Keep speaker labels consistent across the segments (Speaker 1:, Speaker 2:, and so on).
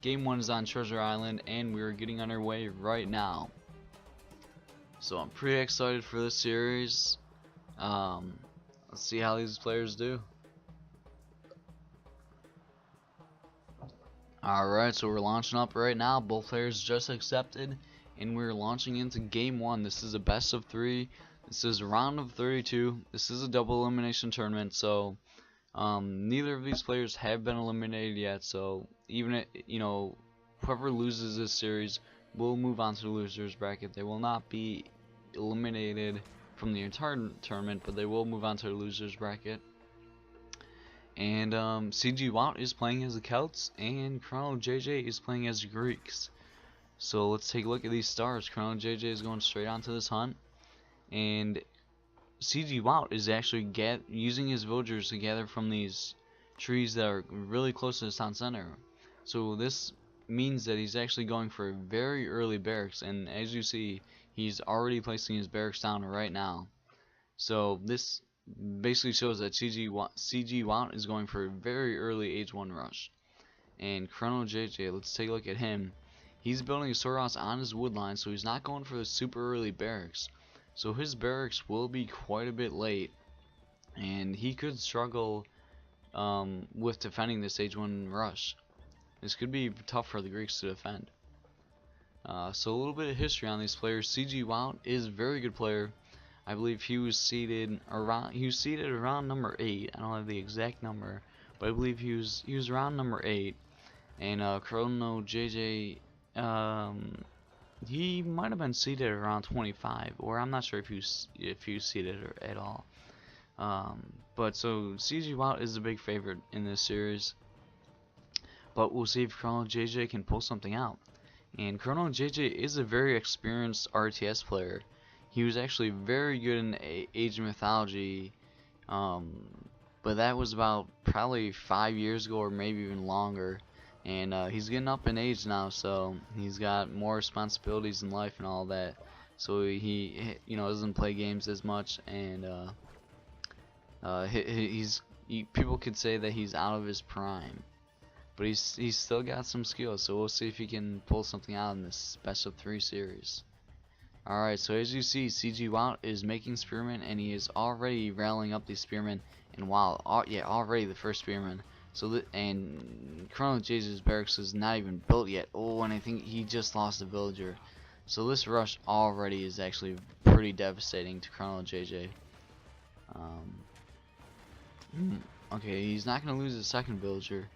Speaker 1: Game 1 is on Treasure Island, and we're getting underway right now. So I'm pretty excited for this series. Let's see how these players do. Alright, so we're launching up right now. Both players just accepted, and we're launching into Game 1. This is a best of 3. This is round of 32. This is a double elimination tournament, so neither of these players have been eliminated yet, so even whoever loses this series will move on to the losers bracket. They will not be eliminated from the entire tournament, but they will move on to the losers bracket. And CGWOut is playing as the Celts, and ChronoJJ is playing as the Greeks. So let's take a look at these stars. ChronoJJ is going straight onto this hunt, and CGWOut is actually using his villagers to gather from these trees that are really close to the town center. So this means that he's actually going for very early barracks, and as you see, he's already placing his barracks down right now. So this basically shows that CGWOut is going for a very early age 1 rush. And ChronoJJ, let's take a look at him. He's building a storehouse on his woodline, so he's not going for the super early barracks. So his barracks will be quite a bit late, and he could struggle with defending this age 1 rush. This could be tough for the Greeks to defend. So a little bit of history on these players. CGWOut is a very good player. I believe he was seated around number 8. I don't have the exact number, but I believe he was around number 8. And ChronoJJ, he might have been seated around 25, or I'm not sure if he was seated at all. But so CGWOut is a big favorite in this series, but we'll see if ChronoJJ can pull something out. And ChronoJJ is a very experienced RTS player. He was actually very good in Age of Mythology, but that was about probably 5 years ago, or maybe even longer. And he's getting up in age now, so he's got more responsibilities in life and all that. So he doesn't play games as much, and people could say that he's out of his prime, but he's still got some skills. So we'll see if he can pull something out in this best of 3 series. Alright, so as you see, CGWOut is making spearmen, and he is already rallying up these spearmen. And wow, already the first spearman. So and ChronoJJ's barracks is not even built yet. Oh, and I think he just lost a villager. So this rush already is actually pretty devastating to ChronoJJ. Okay, he's not going to lose his second villager,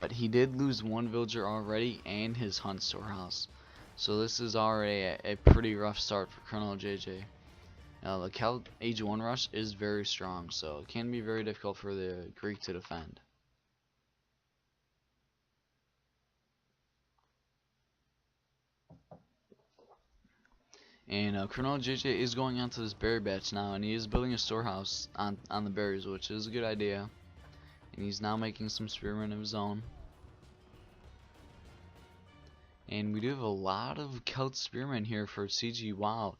Speaker 1: but he did lose 1 villager already and his hunt storehouse. So this is already a pretty rough start for ChronoJJ. The Celt Age 1 rush is very strong, so it can be very difficult for the Greek to defend. And ChronoJJ is going onto this berry batch now, and he is building a storehouse on the berries, which is a good idea. And he's now making some spearmen of his own. And we do have a lot of Celt spearmen here for CGWOut.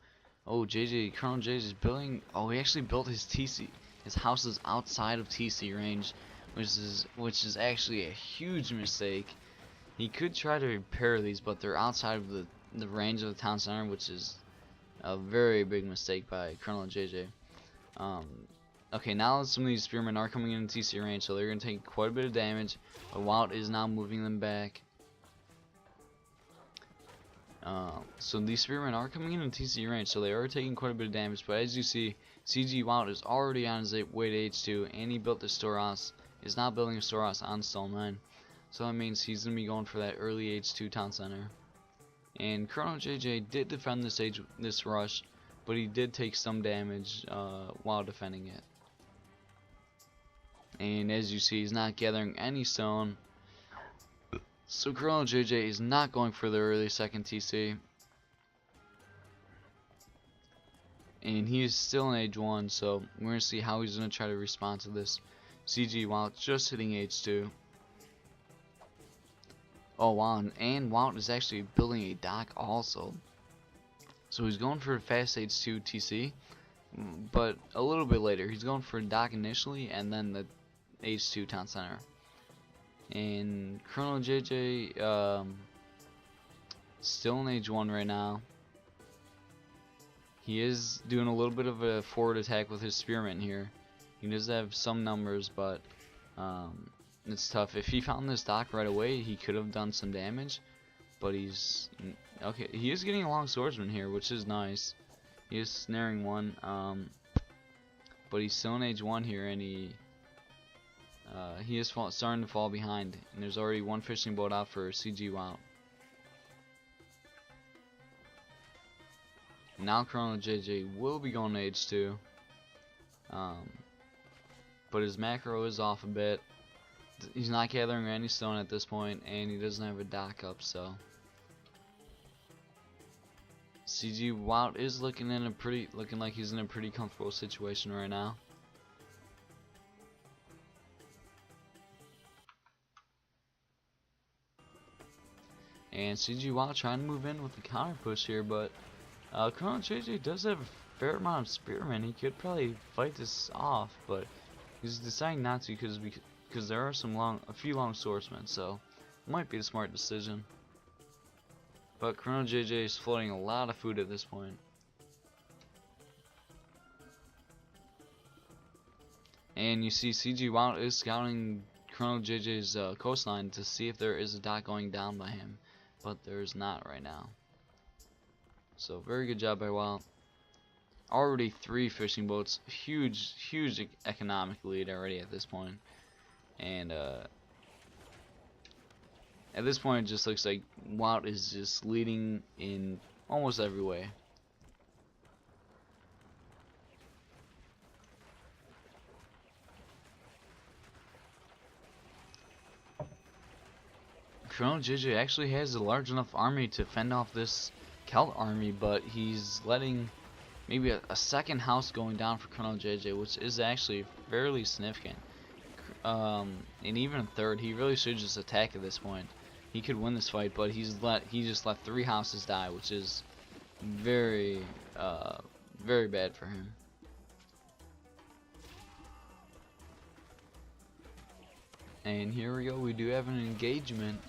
Speaker 1: Oh, ChronoJJ is building. Oh, he actually built his TC. His house is outside of TC range, which is actually a huge mistake. He could try to repair these, but they're outside of the range of the town center, which is a very big mistake by ChronoJJ. Okay, now some of these spearmen are coming in TC range, so they're gonna take quite a bit of damage. But Wout is now moving them back. So these spearmen are coming in TC range, so they are taking quite a bit of damage. But as you see, CGWOut is already on his way to H2, and he built the storehouse. Is now building a storehouse on Stall 9. So that means he's gonna be going for that early H2 town center. And ChronoJJ did defend this rush, but he did take some damage while defending it. And as you see, he's not gathering any stone. So ChronoJJ is not going for the early second TC. And he is still in age 1, so we're going to see how he's going to try to respond to this. CGWOut just hitting age 2. Oh wow, and Wout is actually building a dock also. So he's going for a fast age 2 TC, but a little bit later. He's going for a dock initially, and then the age 2 town center. And ChronoJJ still in age 1 right now. He is doing a little bit of a forward attack with his spearmint here. He does have some numbers, but it's tough. If he found this dock right away, he could have done some damage. But he's okay. He is getting a long swordsman here, which is nice. He is snaring one, but he's still in age 1 here, and he is starting to fall behind. And there's already one fishing boat out for CGWAT. Now ChronoJJ will be going to age 2, but his macro is off a bit. He's not gathering any stone at this point, and he doesn't have a dock up, so CGWAT is looking like he's in a pretty comfortable situation right now. And CGWAT trying to move in with the counter push here, but ChronoJJ does have a fair amount of spearmen. He could probably fight this off, but he's deciding not to because there are a few long swordsmen, so it might be a smart decision. But ChronoJJ is floating a lot of food at this point. And you see CGWAT is scouting ChronoJJ's coastline to see if there is a dock going down by him, but there is not right now. So very good job by WoW. Already 3 fishing boats, huge economic lead already at this point. And at this point, it just looks like WoW is just leading in almost every way. ChronoJJ actually has a large enough army to fend off this Celt army, but he's letting maybe a second house going down for ChronoJJ, which is actually fairly significant. And even a third, he really should just attack at this point. He could win this fight, but he just let 3 houses die, which is very bad for him. And here we go, we do have an engagement.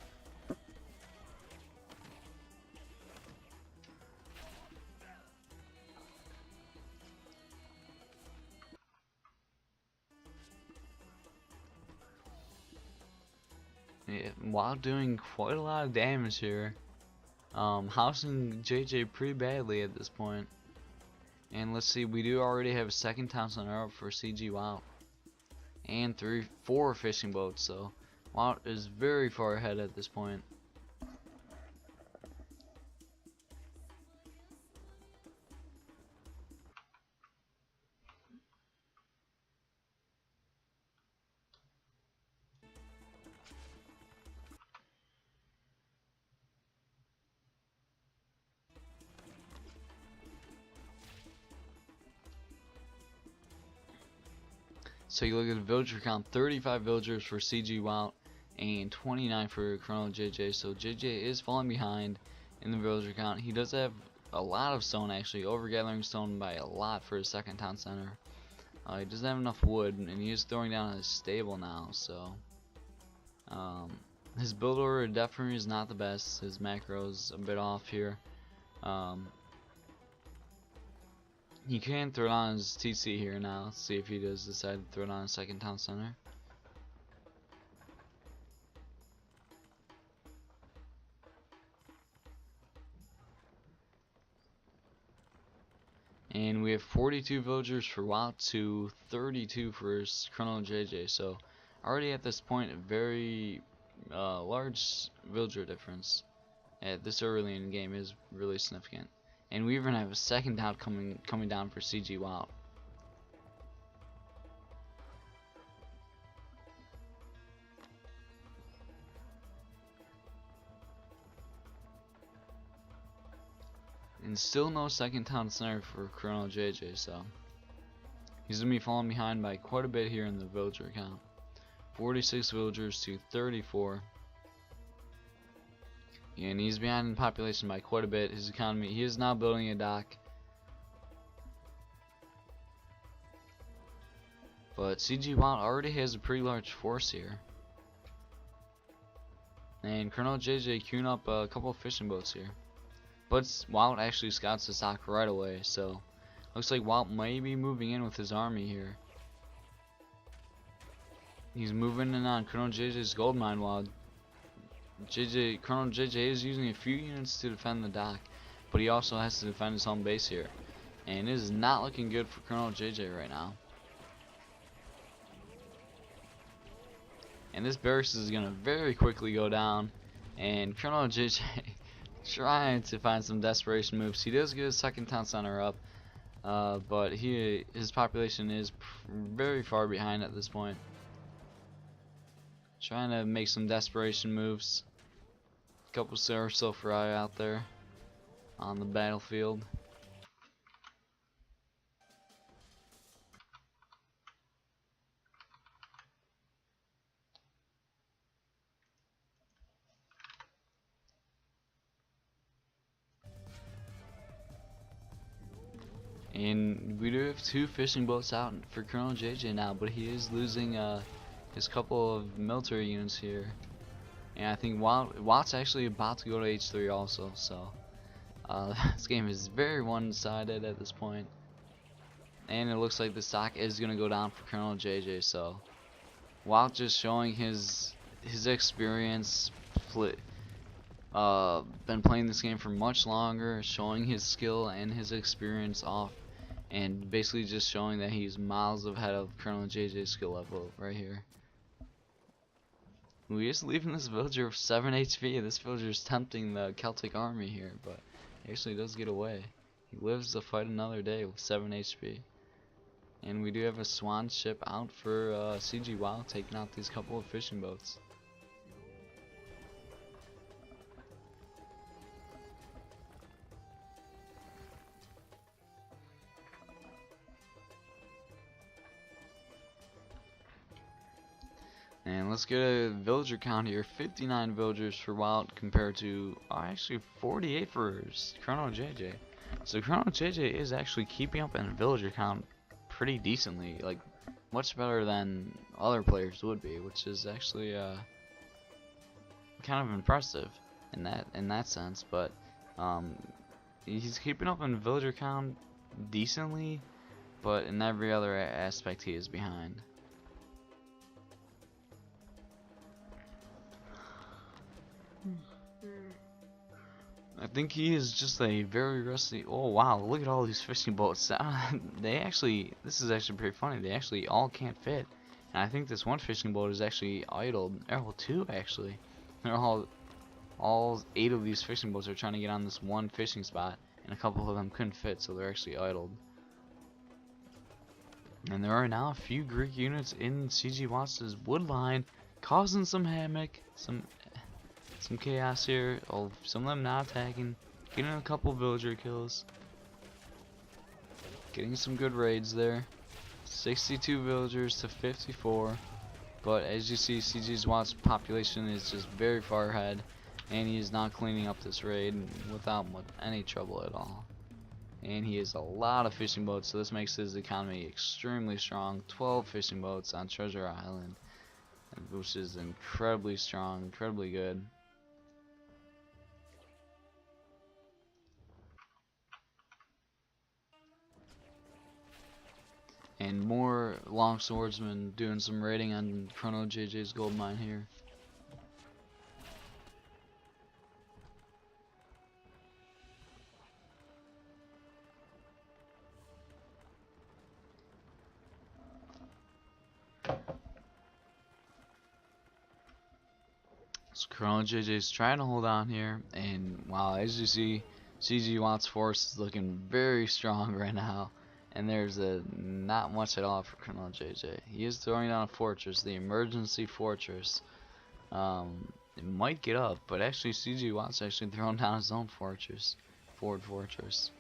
Speaker 1: Yeah, while doing quite a lot of damage here, housing JJ pretty badly at this point. And let's see, we do already have a second town center up for CGWAT, and 4 fishing boats, so WoW is very far ahead at this point. So you look at the villager count, 35 villagers for CGWAT and 29 for ChronoJJ. So JJ is falling behind in the villager count. He does have a lot of stone, actually, overgathering stone by a lot for his second town center. He doesn't have enough wood, and he is throwing down his stable now, so his build order definitely is not the best. His macro is a bit off here. He can throw down his TC here now. Let's see if he does decide to throw down a second town center. And we have 42 villagers for WoW to 32 for ChronoJJ. So already at this point, a very large villager difference at this early in the game is really significant. And we even have a second down coming down for CGWAT. And still no second town center for ChronoJJ, so he's gonna be falling behind by quite a bit here in the villager count. 46 villagers to 34. And he's behind in population by quite a bit. His economy, he is now building a dock. But CGWAT already has a pretty large force here. And ChronoJJ queuing up a couple of fishing boats here. But Wout actually scouts the stock right away, so looks like Wout may be moving in with his army here. He's moving in on ChronoJJ's gold mine while ChronoJJ is using a few units to defend the dock, but he also has to defend his home base here. And it is not looking good for ChronoJJ right now. And this barracks is going to very quickly go down, and ChronoJJ trying to find some desperation moves. He does get his second town center up, but his population is very far behind at this point. Trying to make some desperation moves. A couple Sarasol Fry out there on the battlefield. And we do have 2 fishing boats out for ChronoJJ now, but he is losing his couple of military units here. And I think Wout's actually about to go to H3 also, so this game is very one-sided at this point. And it looks like the stock is going to go down for ChronoJJ, so Wout just showing his experience, been playing this game for much longer, showing his skill and his experience off, and basically just showing that he's miles ahead of ChronoJJ's skill level right here. We just leaving this villager with 7 HP. This villager is tempting the Celtic army here, but he actually does get away. He lives to fight another day with 7 HP. And we do have a swan ship out for CG WoW, taking out these couple of fishing boats. And let's get a villager count here. 59 villagers for Wout compared to actually 48 for ChronoJJ. So ChronoJJ is actually keeping up in a villager count pretty decently, like much better than other players would be, which is actually kind of impressive in that sense. But he's keeping up in villager count decently, but in every other aspect he is behind. I think he is just a very rusty. Oh wow, look at all these fishing boats. This is actually pretty funny. They actually all can't fit. And I think this one fishing boat is actually idled. Well, 2 actually. They're all 8 of these fishing boats are trying to get on this one fishing spot, and a couple of them couldn't fit, so they're actually idled. And there are now a few Greek units in CG Watts' wood line, causing some havoc, some chaos here. Some of them not attacking, getting a couple villager kills, getting some good raids there. 62 villagers to 54, but as you see, CG Watts' population is just very far ahead, and he is not cleaning up this raid without any trouble at all. And he has a lot of fishing boats, so this makes his economy extremely strong. 12 fishing boats on Treasure Island, which is incredibly strong, incredibly good. And more long swordsmen doing some raiding on ChronoJJ's gold mine here. So ChronoJJ is trying to hold on here, and wow, as you see, CG Watts' force is looking very strong right now. And there's not much at all for ChronoJJ. He is throwing down a fortress, the emergency fortress. It might get up, but actually CG Watts actually throwing down his own fortress, forward fortress.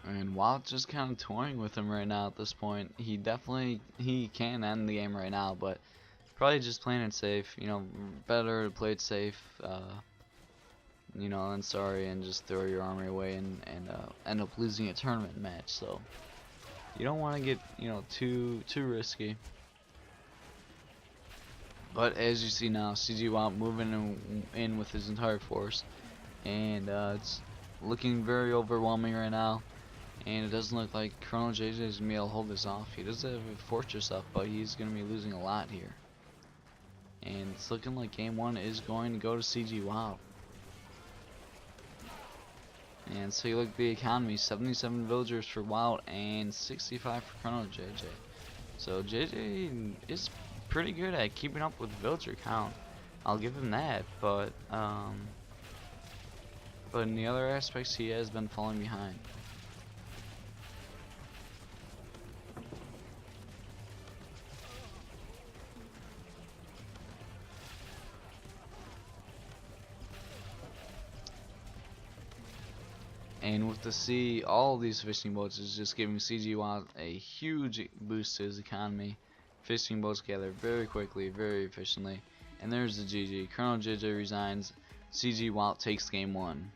Speaker 1: And Wild just kind of toying with him right now at this point. He can end the game right now, but probably just playing it safe. You know, better to play it safe. You know, than sorry and just throw your army away and end up losing a tournament match. So you don't want to get, you know, too risky. But as you see now, CG Wild moving in with his entire force, and it's looking very overwhelming right now. And it doesn't look like ChronoJJ is going to be able to hold this off. He does have a fortress up, but he's going to be losing a lot here. And it's looking like game 1 is going to go to CG Wild. And so you look at the economy, 77 villagers for Wild and 65 for ChronoJJ. So JJ is pretty good at keeping up with the villager count. I'll give him that, but in the other aspects he has been falling behind. And with the sea, all of these fishing boats is just giving CG Wild a huge boost to his economy. Fishing boats gather very quickly, very efficiently. And there's the GG. ChronoJJ resigns. CG Wild takes game 1.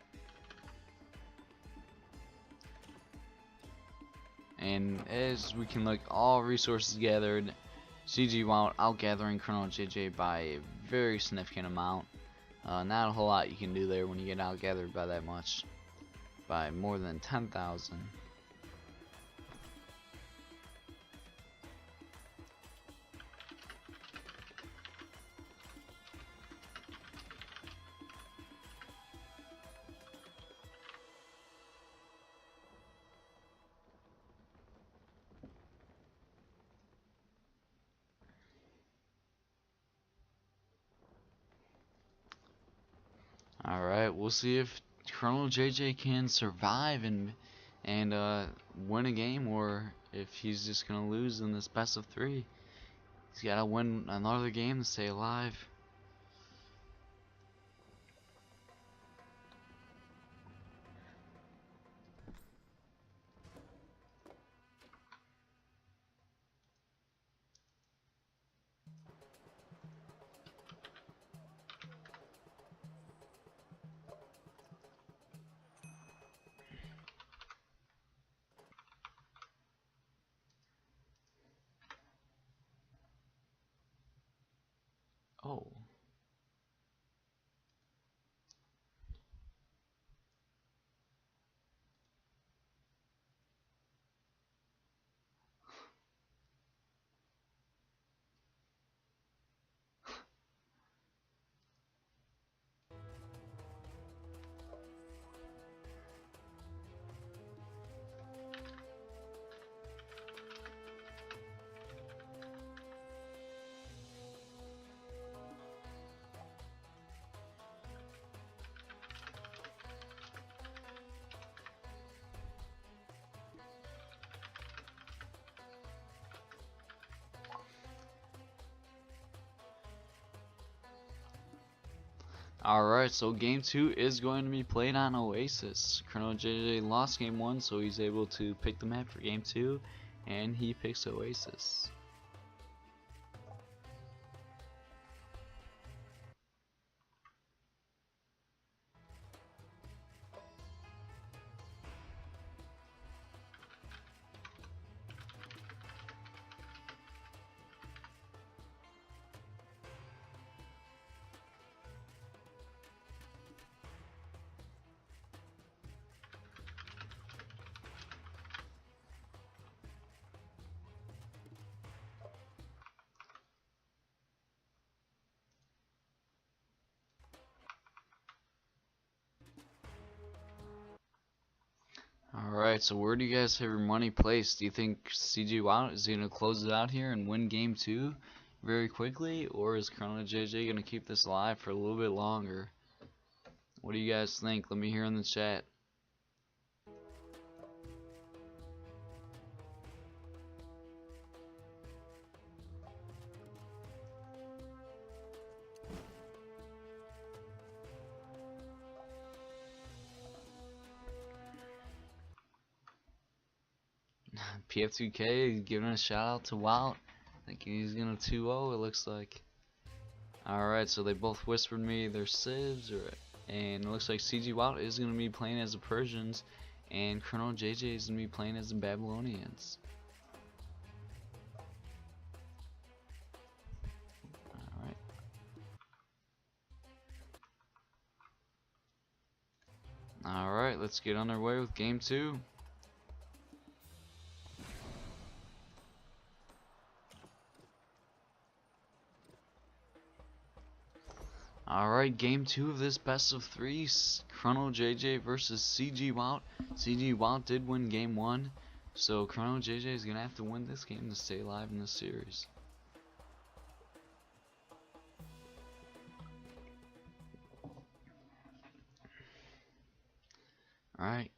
Speaker 1: And as we can look, all resources gathered. CG Wild outgathering ChronoJJ by a very significant amount. Not a whole lot you can do there when you get outgathered by that much. By more than 10,000. Alright, we'll see if ChronoJJ can survive and win a game, or if he's just gonna lose in this best of 3. He's gotta win another game to stay alive. Oh. Alright, so game 2 is going to be played on Oasis. ChronoJJ lost game 1, so he's able to pick the map for game 2, and he picks Oasis. Alright, so where do you guys have your money placed? Do you think CG Wild is going to close it out here and win game 2 very quickly? Or is ChronoJJ going to keep this alive for a little bit longer? What do you guys think? Let me hear in the chat. PF2K giving a shout out to Wout. I think he's gonna 2-0, it looks like. Alright, so they both whispered me their civs, and it looks like CG Wout is gonna be playing as the Persians, and ChronoJJ is gonna be playing as the Babylonians. Alright. Alright, let's get on our way with game 2. Alright, game 2 of this best of 3, ChronoJJ versus CG Wout. CG Wout did win game 1, so ChronoJJ is going to have to win this game to stay alive in this series. Alright.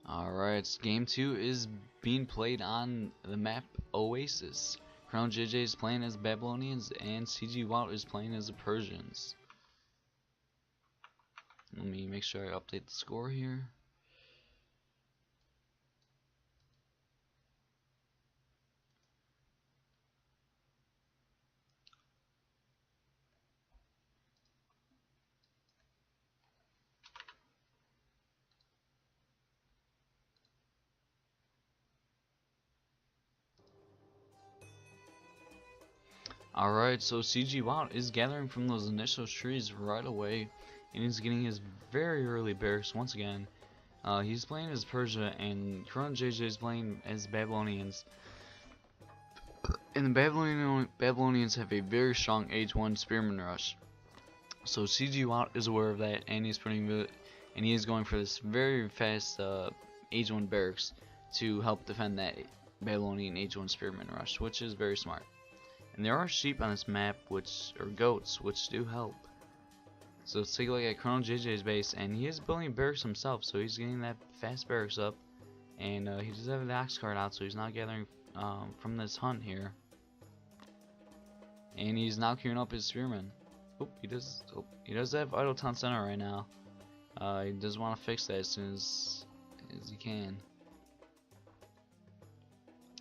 Speaker 1: Alright, game 2 is being played on the map Oasis. ChronoJJ is playing as Babylonians and CG Wout is playing as the Persians. Let me make sure I update the score here. Alright, so CG Wout is gathering from those initial trees right away, and he's getting his very early barracks once again. He's playing as Persia, and ChronoJJ is playing as Babylonians. And the Babylonians have a very strong Age 1 Spearman Rush. So CG Wout is aware of that, and he is going for this very fast Age 1 barracks to help defend that Babylonian Age 1 Spearman Rush, which is very smart. And there are sheep on this map, or goats, which do help. So let's take a look at ChronoJJ's base, and he is building barracks himself, so he's getting that fast barracks up. And he does have the ox cart out, so he's not gathering from this hunt here. And he's now queuing up his spearmen. He does have idle town center right now. He does want to fix that as soon as he can.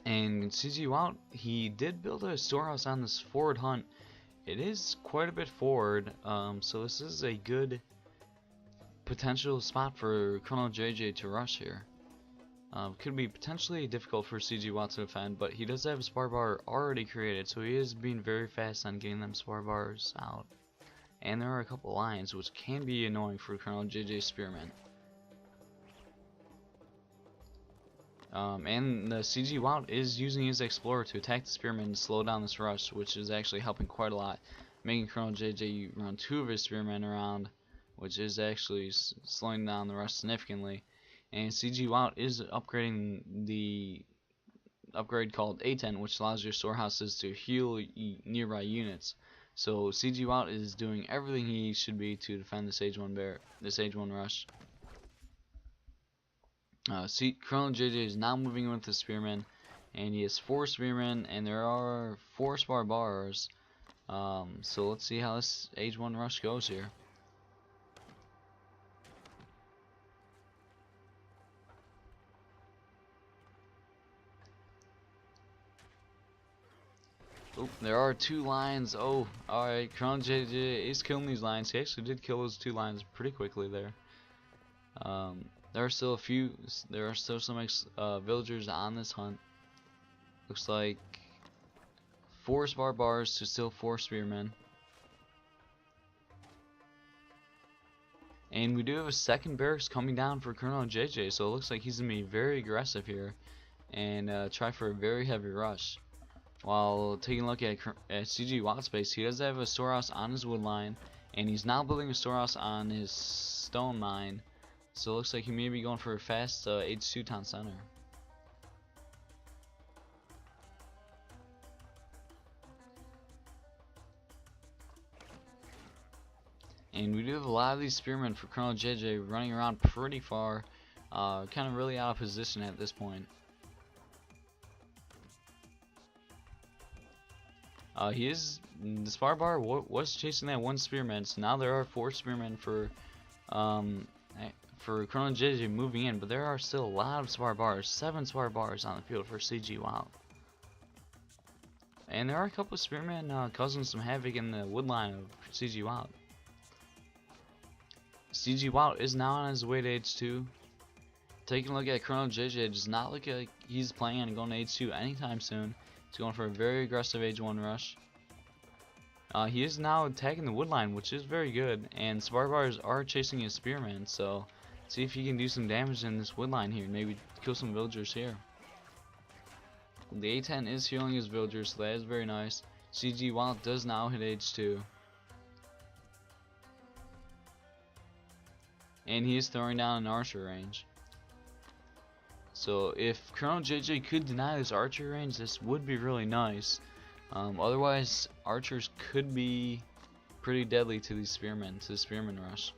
Speaker 1: And CG Wout, he did build a storehouse on this forward hunt. It is quite a bit forward, so this is a good potential spot for ChronoJJ to rush here. Could be potentially difficult for CG Wout to defend, but he does have a spar bar already created, so he is being very fast on getting them spar bars out. And there are a couple lines, which can be annoying for ChronoJJ spearmen. And the CG Wout is using his Explorer to attack the Spearmen and slow down this rush, which is actually helping quite a lot, making ChronoJJ run 2 of his Spearmen around, which is actually slowing down the rush significantly. And CG Wout is upgrading the upgrade called A10, which allows your storehouses to heal nearby units. So CG Wout is doing everything he should be to defend this Age 1 rush. ChronoJJ is now moving in with the spearmen, and he has 4 spearmen, and there are 4 spar bars. So let's see how this Age 1 rush goes here. Oh, there are 2 lines. Oh, alright, ChronoJJ is killing these lines. He actually did kill those 2 lines pretty quickly there. There are still some villagers on this hunt. Looks like 4 spar bars to still 4 spearmen. And we do have a second barracks coming down for ChronoJJ, so it looks like he's going to be very aggressive here and try for a very heavy rush. While taking a look at CG Wout's base, he does have a storehouse on his wood line, and he's now building a storehouse on his stone mine. So it looks like he may be going for a fast H2 town center. And we do have a lot of these spearmen for ChronoJJ running around pretty far, kind of really out of position at this point. The spar bar was chasing that 1 spearman, so now there are 4 spearmen for for ChronoJJ moving in, but there are still a lot of spar bars, 7 spar bars on the field for CGWAT. And there are a couple of spearmen causing some havoc in the wood line of CGWAT. CGWAT is now on his way to H2. Taking a look at ChronoJJ, it does not look like he's planning on going to H2 anytime soon. He's going for a very aggressive H1 rush. He is now attacking the wood line, which is very good, and spar bars are chasing his spearman, so see if he can do some damage in this wood line here, maybe kill some villagers here. The A10 is healing his villagers, so that is very nice. CGWAT does now hit H2. And he is throwing down an archer range. So if ChronoJJ could deny this archer range, this would be really nice. Otherwise, archers could be pretty deadly to these spearmen, to the spearman rush.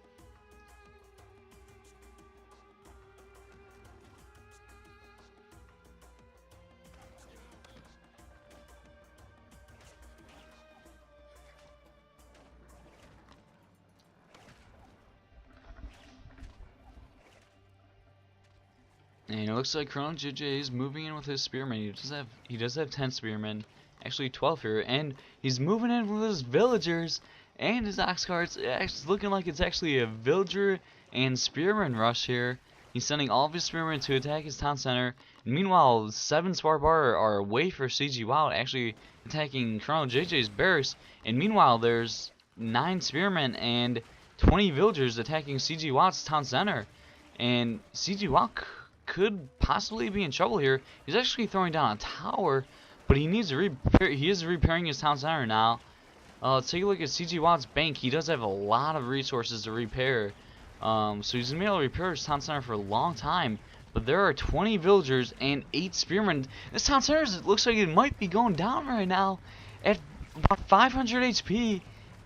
Speaker 1: And it looks like ChronoJJ is moving in with his spearmen. He does have 10 spearmen, actually 12 here, and he's moving in with his villagers and his ox carts. It's looking like it's actually a villager and spearman rush here. He's sending all of his spearmen to attack his town center. And meanwhile, 7 spar bar are away for CGWAT, actually attacking ChronoJJ's barracks. And meanwhile, there's 9 spearmen and 20 villagers attacking CGWAT's town center. And CGWAT could possibly be in trouble here. He's actually throwing down a tower, but he needs to repair. He is repairing his town center now. Let's take a look at CGWAT's bank. He does have a lot of resources to repair, so he's gonna be able to repair his town center for a long time. But there are 20 villagers and 8 spearmen. This town center looks like it might be going down right now at about 500 HP.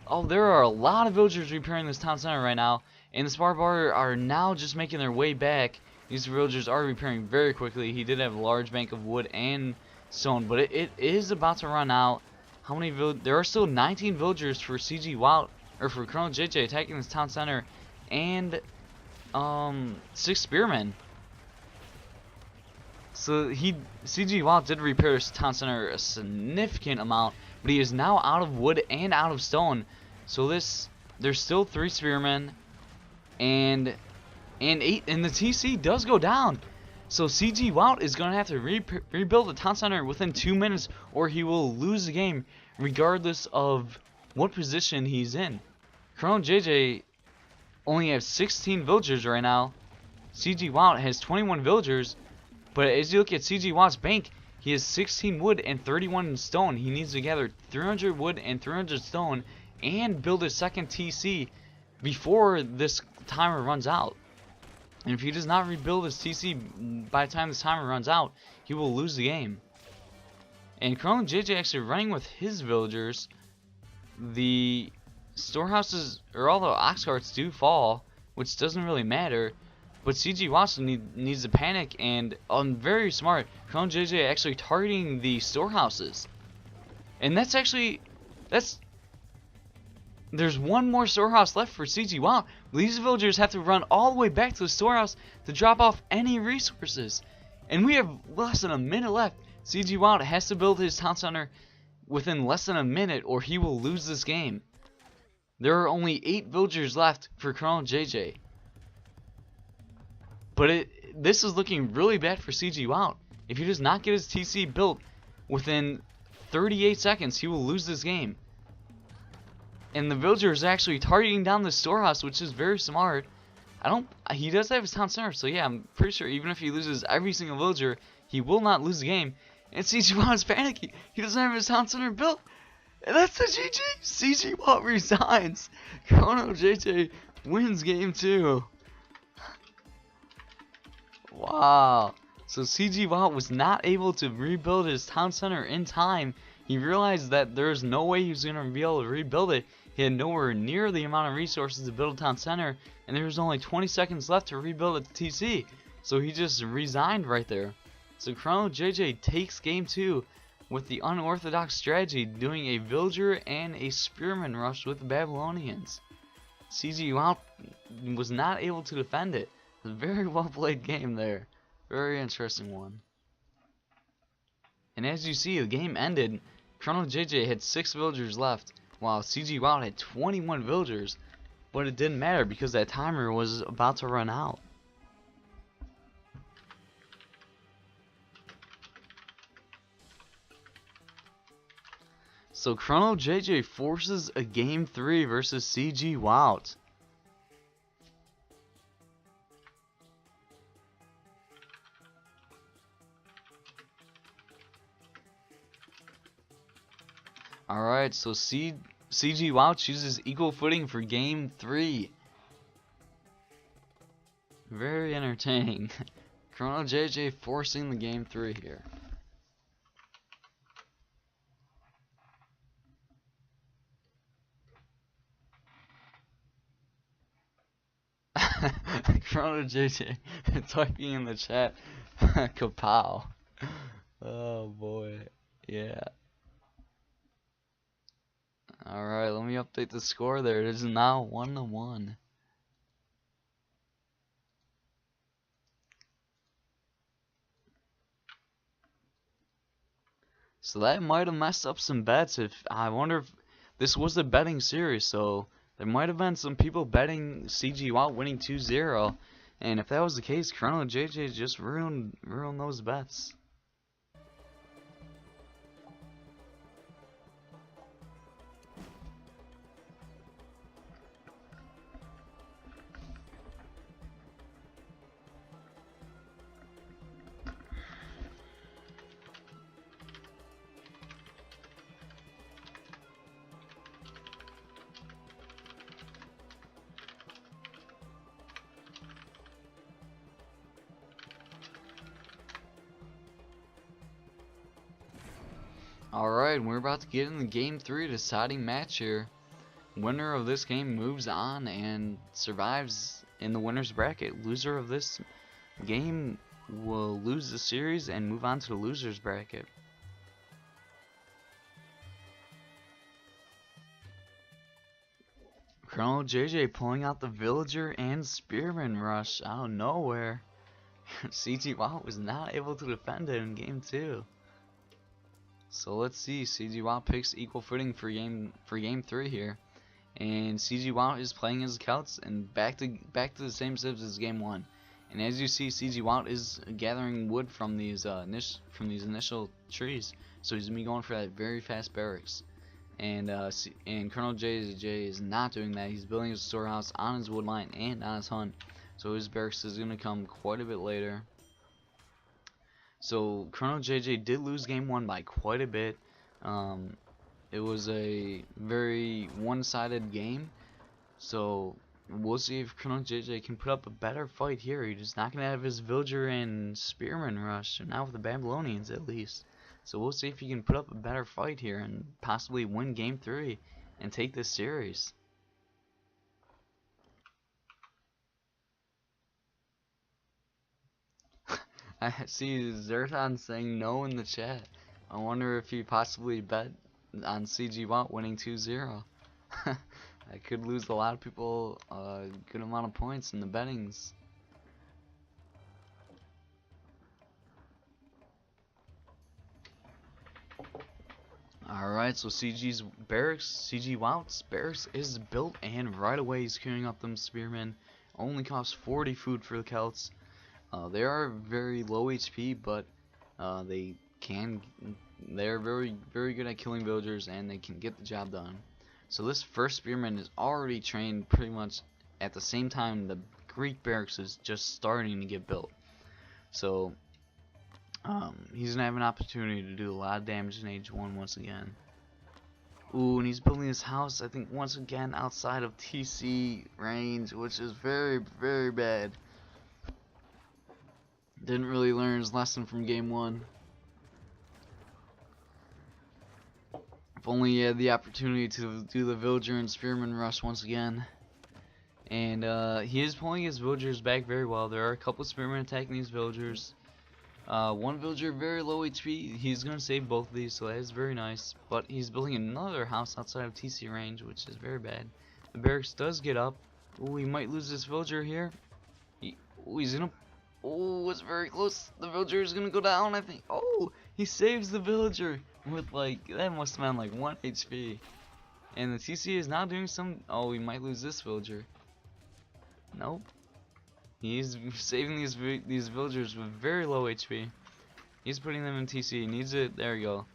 Speaker 1: Oh, there are a lot of villagers repairing this town center right now, and the spar bar are now just making their way back. These villagers are repairing very quickly. He did have a large bank of wood and stone, but it is about to run out. How many there are still 19 villagers for CGWAT, or for ChronoJJ attacking this town center, and 6 spearmen. So CGWAT did repair his town center a significant amount, but he is now out of wood and out of stone. So there's still 3 spearmen and 8, and the TC does go down. So CGWAT is going to have to rebuild the town center within 2 minutes, or he will lose the game regardless of what position he's in. ChronoJJ only has 16 villagers right now. CGWAT has 21 villagers, but as you look at CGWAT's bank, he has 16 wood and 31 stone. He needs to gather 300 wood and 300 stone and build a second TC before this timer runs out. And if he does not rebuild his TC by the time this timer runs out, he will lose the game. And ChronoJJ actually running with his villagers. The storehouses, or all the ox carts do fall, which doesn't really matter. But CGWAT needs to panic, and very smart. ChronoJJ actually targeting the storehouses. And there's one more storehouse left for CGWAT. These villagers have to run all the way back to the storehouse to drop off any resources. And we have less than a minute left. CGWAT has to build his town center within less than a minute, or he will lose this game. There are only 8 villagers left for ChronoJJ. But this is looking really bad for CGWAT. If he does not get his TC built within 38 seconds, he will lose this game. And the villager is actually targeting down the storehouse, which is very smart. He does have his town center, so yeah, I'm pretty sure even if he loses every single villager, he will not lose the game. And CGWAT is panicking. He doesn't have his town center built. And that's the GG. CGWAT resigns. ChronoJJ wins game 2. Wow. So CGWAT was not able to rebuild his town center in time. He realized that there's no way he was going to be able to rebuild it. He had nowhere near the amount of resources to build a town center, and there was only 20 seconds left to rebuild at the TC. So he just resigned right there. So ChronoJJ takes game 2 with the unorthodox strategy, doing a villager and a spearman rush with the Babylonians. CG Wow was not able to defend it. A very well played game there. Very interesting one. And as you see, the game ended. ChronoJJ had 6 villagers left, while CG Wow had 21 villagers. But it didn't matter because that timer was about to run out. So ChronoJJ forces a game 3 versus CG Wow. Alright, so CG Wow chooses equal footing for game 3. Very entertaining. ChronoJJ forcing the game 3 here. ChronoJJ typing in the chat. Kapow. Oh boy. Yeah. Alright, let me update the score there. It is now 1-1. So that might have messed up some bets. I wonder if this was a betting series, so there might have been some people betting CG Wow winning 2-0. And if that was the case, ChronoJJ just ruined those bets. Alright, we're about to get in the game 3 deciding match here. Winner of this game moves on and survives in the winner's bracket. Loser of this game will lose the series and move on to the loser's bracket. ChronoJJ pulling out the villager and spearman rush out of nowhere. CG Wow was not able to defend it in game 2. So let's see. CG Wow picks equal footing for game 3 here, and CG Wow is playing his scouts and back to the same sibs as game 1. And as you see, CG Wow is gathering wood from these initial trees, so he's gonna be going for that very fast barracks. And ChronoJJ is not doing that. He's building his storehouse on his wood line and on his hunt, so his barracks is gonna come quite a bit later. So ChronoJJ did lose game 1 by quite a bit. It was a very one-sided game. So we'll see if ChronoJJ can put up a better fight here. He's not going to have his villager and spearman rush, not with the Babylonians at least. So we'll see if he can put up a better fight here and possibly win game 3 and take this series. I see Zertan saying no in the chat. I wonder if he possibly bet on CG Wow winning 2-0. I could lose a lot of people a good amount of points in the bettings. Alright, so CG Wow's barracks is built, and right away he's queuing up them spearmen. Only costs 40 food for the Celts. They are very low HP, but they're very good at killing villagers, and they can get the job done. So this first spearman is already trained pretty much at the same time the Greek barracks is just starting to get built. So he's gonna have an opportunity to do a lot of damage in age 1 once again. Ooh, and he's building his house, I think, once again outside of TC range, which is very, very bad. Didn't really learn his lesson from game 1. If only he had the opportunity to do the villager and spearman rush once again. And he is pulling his villagers back very well. There are a couple of spearmen attacking these villagers. One villager very low HP. He's going to save both of these, so that is very nice. But he's building another house outside of TC range, which is very bad. The barracks does get up. Oh, we might lose this villager here. He's gonna. Oh, it's very close. The villager is gonna go down, I think. Oh, he saves the villager with like, that must have been like 1 HP. And the TC is now doing some. Oh, we might lose this villager. Nope. He's saving these villagers with very low HP. He's putting them in TC. He needs it. There we go.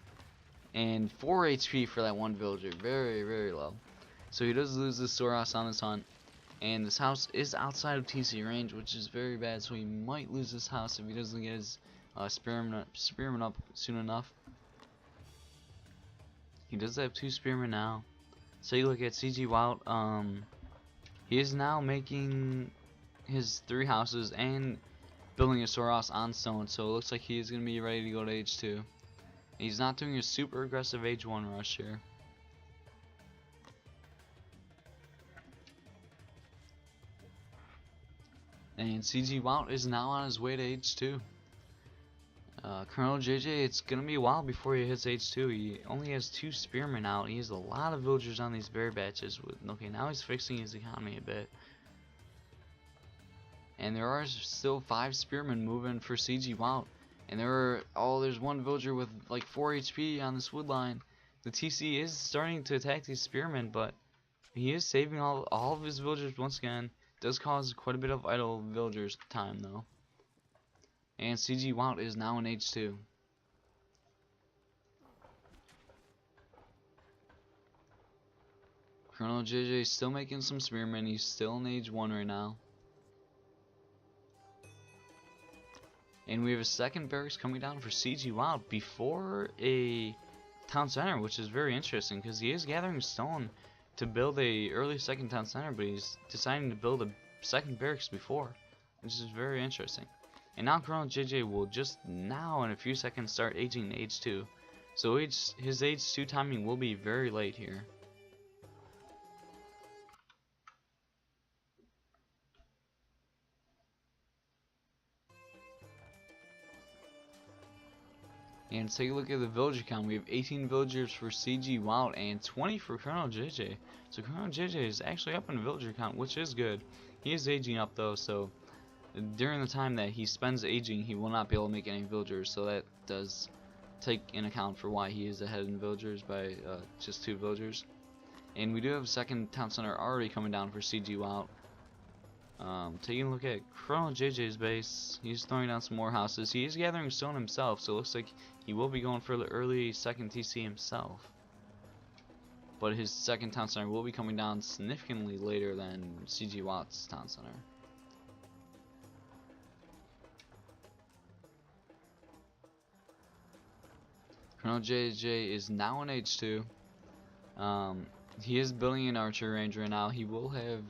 Speaker 1: And 4 HP for that one villager. Very, very low. So he does lose this storehouse on this hunt. And this house is outside of TC range, which is very bad. So he might lose this house if he doesn't get his spearmen up soon enough. He does have 2 spearmen now. So you look at CGWAlt. He is now making his 3 houses and building a storehouse on stone. So it looks like he is going to be ready to go to age 2. He's not doing a super aggressive age 1 rush here. And CGWAlt is now on his way to age 2. ChronoJJ, it's gonna be a while before he hits age 2. He only has 2 spearmen out. He has a lot of villagers on these bear batches. Okay, now he's fixing his economy a bit. And there are still 5 spearmen moving for CGWAlt. And there's one villager with like 4 HP on this wood line. The TC is starting to attack these spearmen, but he is saving all of his villagers once again. Does cause quite a bit of idle villagers time though. And CGWAlt is now in age 2. ChronoJJ is still making some spearmen. He's still in age 1 right now. And we have a second barracks coming down for CGWAlt before a town center, which is very interesting because he is gathering stone to build a early second town center, but he's deciding to build a second barracks before, which is very interesting. And now ChronoJJ will just now in a few seconds start aging to age 2. So his age 2 timing will be very late here. And take a look at the villager count. We have 18 villagers for CGWAlt and 20 for ChronoJJ. So ChronoJJ is actually up in villager count, which is good. He is aging up though, so during the time that he spends aging, he will not be able to make any villagers. So that does take in account for why he is ahead in villagers by just 2 villagers. And we do have a second town center already coming down for CGWAlt. Taking a look at ChronoJJ's base, he's throwing down some more houses. He is gathering stone himself, so it looks like he will be going for the early second TC himself. But his second town center will be coming down significantly later than CGWALt's town center. ChronoJJ is now in age 2. He is building an archery range right now. He will have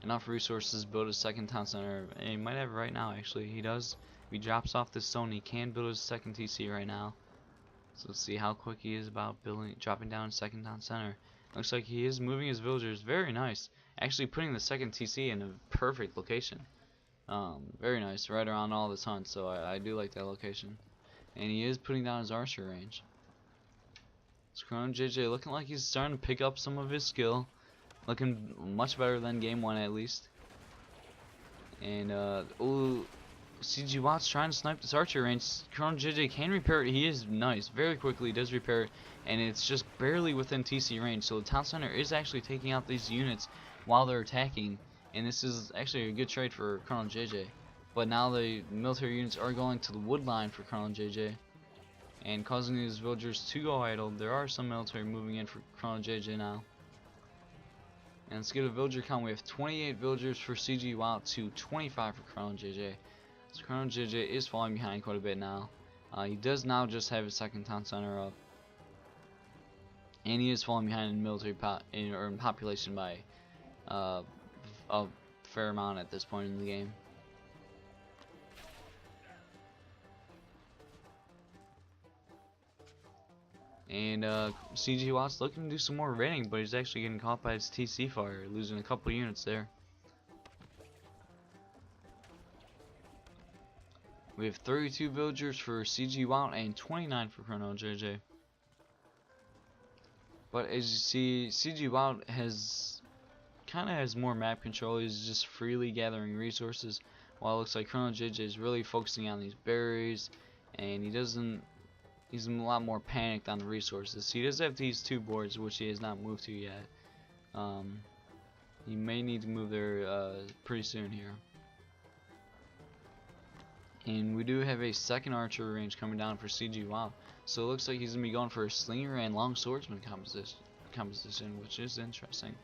Speaker 1: enough resources to build a second town center, and he might have it right now actually. He does. If he drops off this stone, he can build his second TC right now. So let's see how quick he is about dropping down a second town center. Looks like he is moving his villagers. Very nice. Actually putting the second TC in a perfect location. Very nice, right around all this hunt, so I do like that location. And he is putting down his archer range. So ChronoJJ looking like he's starting to pick up some of his skill. Looking much better than game 1 at least. And ooh, CGWALt's trying to snipe this archer range. ChronoJJ can repair it. He is nice. Very quickly does repair it. And it's just barely within TC range. So the town center is actually taking out these units while they're attacking. And this is actually a good trade for ChronoJJ. But now the military units are going to the wood line for ChronoJJ. And causing these villagers to go idle. There are some military moving in for ChronoJJ now. And let's get a villager count. We have 28 villagers for CGWALt to 25 for ChronoJJ. So ChronoJJ is falling behind quite a bit now. He does now just have his second town center up. And he is falling behind in military in population by a fair amount at this point in the game. And CGWALt's looking to do some more raiding, but he's actually getting caught by his TC fire, losing a couple units there. We have 32 villagers for CGWALt and 29 for ChronoJJ. But as you see, CGWALt has kind of has more map control. He's just freely gathering resources, while it looks like ChronoJJ is really focusing on these berries, and he's a lot more panicked on the resources. He does have these 2 boards, which he has not moved to yet. He may need to move there pretty soon here. And we do have a second archery range coming down for CGWAO. So it looks like he's going to be going for a slinger and long swordsman composition, which is interesting.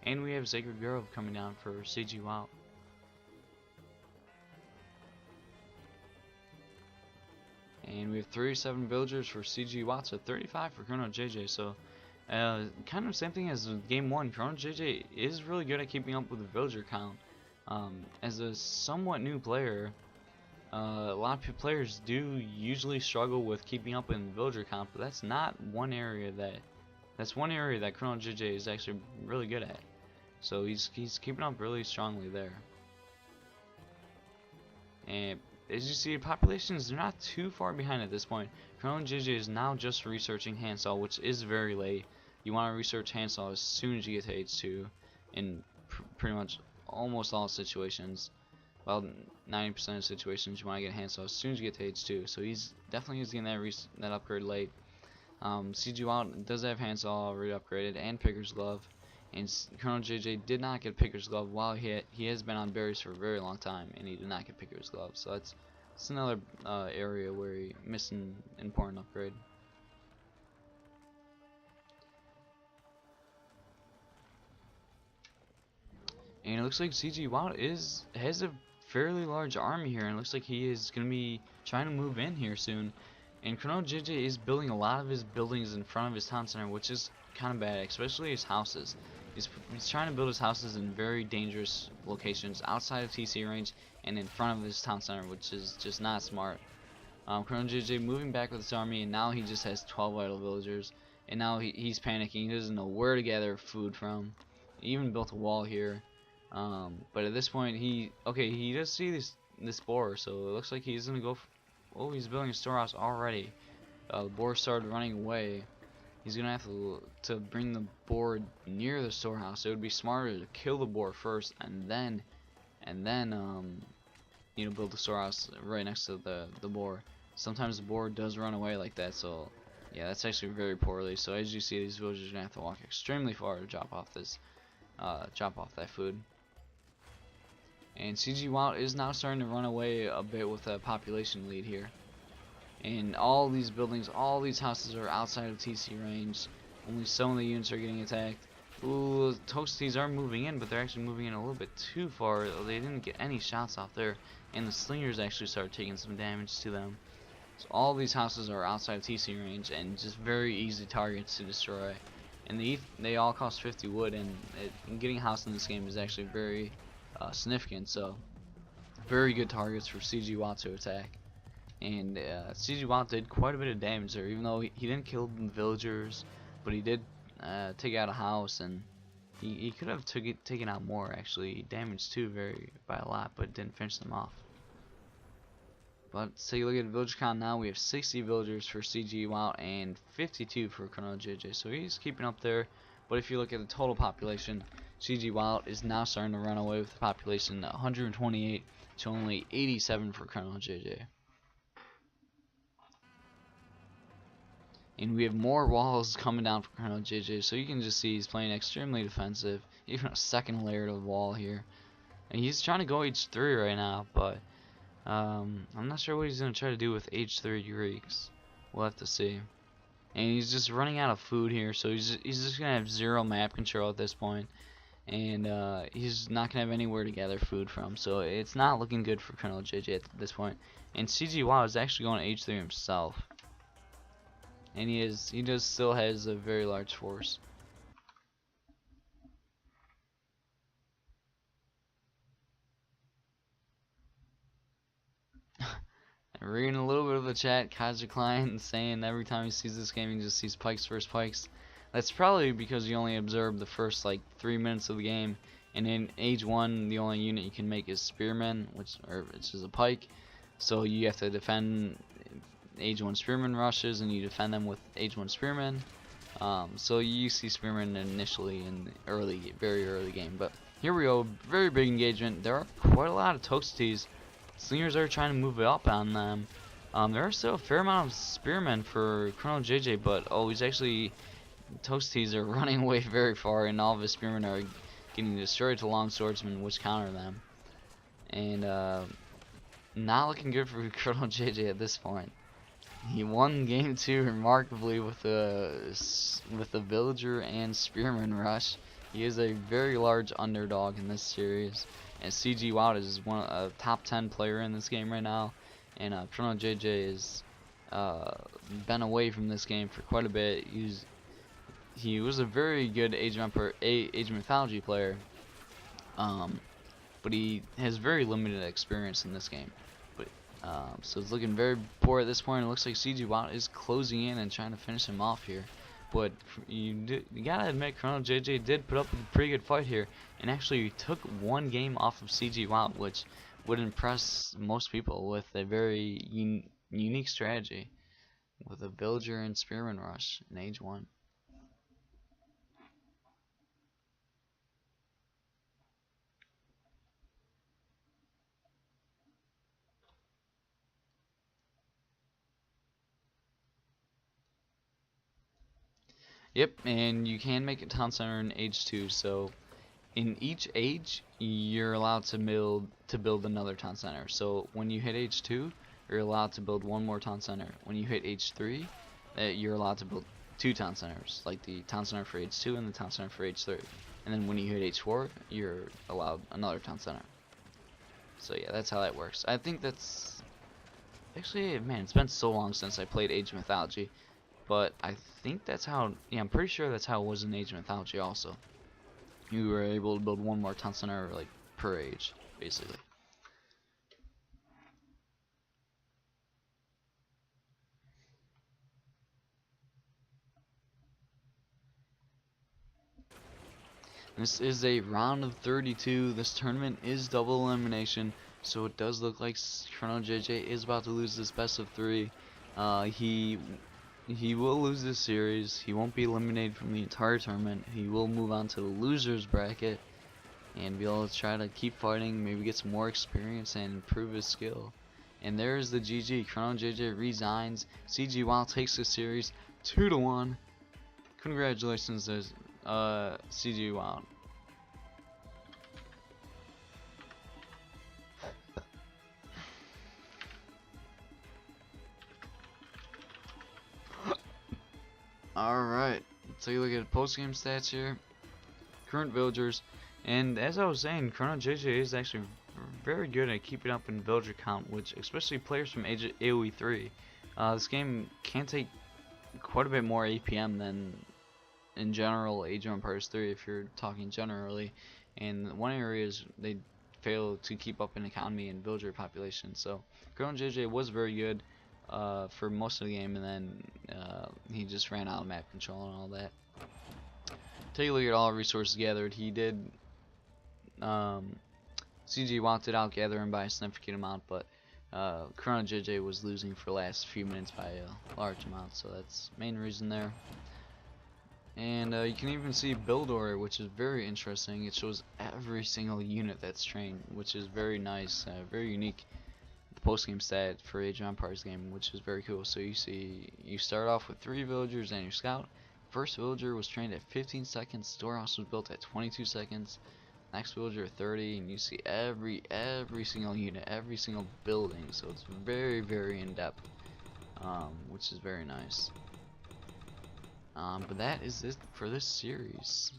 Speaker 1: And we have Sacred Grove coming down for CGWAO. And we have 37 villagers for CGWAO, so 35 for ChronoJJ. So kind of same thing as game 1. ChronoJJ is really good at keeping up with the villager count. As a somewhat new player, a lot of players do usually struggle with keeping up in villager count, but that's one area that ChronoJJ is actually really good at. So he's keeping up really strongly there. And as you see, populations are not too far behind at this point. ChronoJJ is now just researching handsaw, which is very late. You want to research handsaw as soon as you get to H2 in pretty much almost all situations. Well, 90% of situations you want to get handsaw as soon as you get to H2. So he's definitely getting that upgrade late. CGWAO does have handsaw already upgraded and Picker's Glove, and ChronoJJ did not get Picker's Glove while he has been on berries for a very long time, and he did not get Picker's Glove. So that's another area where he missed an important upgrade. And it looks like CGWAO has a fairly large army here, and it looks like he is going to be trying to move in here soon. And ChronoJJ is building a lot of his buildings in front of his town center, which is kind of bad, especially his houses. He's trying to build his houses in very dangerous locations outside of TC range and in front of his town center, which is just not smart. ChronoJJ moving back with his army, and now he just has 12 idle villagers, and now he's panicking. He doesn't know where to gather food from. He even built a wall here. But at this point, he does see this boar, so it looks like he's gonna go. Oh, he's building a storehouse already. The boar started running away. He's gonna have to bring the boar near the storehouse. It would be smarter to kill the boar first, and then build the storehouse right next to the boar. Sometimes the boar does run away like that, so yeah, that's actually very poorly. So as you see, these villagers are gonna have to walk extremely far to drop off that food. And CGWAO is now starting to run away a bit with a population lead here. And all these buildings, all these houses are outside of TC range. Only some of the units are getting attacked. Ooh, Toasties are moving in, but they're actually moving in a little bit too far. They didn't get any shots off there, and the slingers actually started taking some damage to them. So all these houses are outside of TC range and just very easy targets to destroy. And they all cost 50 wood, and getting a house in this game is actually very significant. So very good targets for CGWAO to attack. And CGWAO did quite a bit of damage there, even though he didn't kill the villagers, but he did take out a house, and he could have taken out more actually. He damaged too by a lot, but didn't finish them off. But let's take a look at the villager count now. We have 60 villagers for CGWAO and 52 for ChronoJJ, so he's keeping up there. But if you look at the total population, CGWAO is now starting to run away with the population, 128 to only 87 for ChronoJJ. And we have more walls coming down for ChronoJJ, so you can just see he's playing extremely defensive. Even a second layer of wall here. And he's trying to go H3 right now, but I'm not sure what he's going to try to do with H3 Greeks. We'll have to see. And he's just running out of food here, so he's just going to have zero map control at this point. And he's not going to have anywhere to gather food from, so it's not looking good for ChronoJJ at this point. And CGWAO is actually going to H3 himself. And he does still has a very large force. Reading a little bit of the chat, Kaiser Klein saying every time he sees this game he just sees pikes versus pikes. That's probably because you only observe the first like 3 minutes of the game, and in age 1 the only unit you can make is spearmen, which is a pike. So you have to defend age 1 spearmen rushes, and you defend them with age 1 spearmen. So you see Spearman initially in the very early game, but here we go, very big engagement. There are quite a lot of Toasties. Slingers are trying to move it up on them. There are still a fair amount of Spearmen for ChronoJJ, but he's actually, Toasties are running away very far, and all of his Spearmen are getting destroyed to Long Swordsmen, which counter them. And not looking good for ChronoJJ at this point. He won game 2 remarkably with a villager and spearman rush. He is a very large underdog in this series, and GiveUAnxiety is a top 10 player in this game right now. And ChronoJJ has been away from this game for quite a bit. He was a very good Age of Mythology player, but he has very limited experience in this game. So it's looking very poor at this point. It looks like GiveUAnxiety is closing in and trying to finish him off here. But you gotta admit, ChronoJJ did put up a pretty good fight here, and actually took one game off of GiveUAnxiety, which would impress most people with a very unique strategy with a villager and spearman rush in Age 1. Yep, and you can make a town center in Age 2, so in each age you're allowed to build another town center. So when you hit Age 2, you're allowed to build one more town center. When you hit Age 3, you're allowed to build 2 town centers, like the town center for Age 2 and the town center for Age 3. And then when you hit Age 4, you're allowed another town center. So yeah, that's how that works. I think that's actually, man, it's been so long since I played Age of Mythology. But I think that's how, yeah, I'm pretty sure that's how it was in Age of Mythology also. You were able to build one more town center, like, per age, basically. This is a round of 32. This tournament is double elimination, so it does look like ChronoJJ is about to lose this best of 3. He will lose this series. He won't be eliminated from the entire tournament. He will move on to the losers bracket and be able to try to keep fighting, maybe get some more experience and improve his skill. And there's the GG. ChronoJJ resigns. GiveUAnxiety takes the series 2-1. Congratulations, there's GiveUAnxiety. Alright, take a look at post-game stats here. Current villagers, and as I was saying, ChronoJJ is actually very good at keeping up in villager count, which especially players from AoE 3. This game can take quite a bit more APM than in general Age of Empires 3 if you're talking generally, and one area is they fail to keep up in economy and villager population. So ChronoJJ was very good for most of the game, and then he just ran out of map control and all that. Take a look at all resources gathered. He did GiveUAnxiety did outgather him by a significant amount, but ChronoJJ was losing for the last few minutes by a large amount, so that's the main reason there. And you can even see build order, which is very interesting. It shows every single unit that's trained, which is very nice, very unique post-game stat for Age of Empires game, which is very cool. So you see, you start off with 3 villagers and your scout. First villager was trained at 15 seconds. Storehouse was built at 22 seconds. Next villager at 30, and you see every single unit, every single building. So it's very, very in depth, which is very nice. But that is it for this series.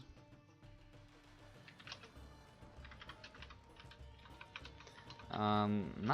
Speaker 1: Not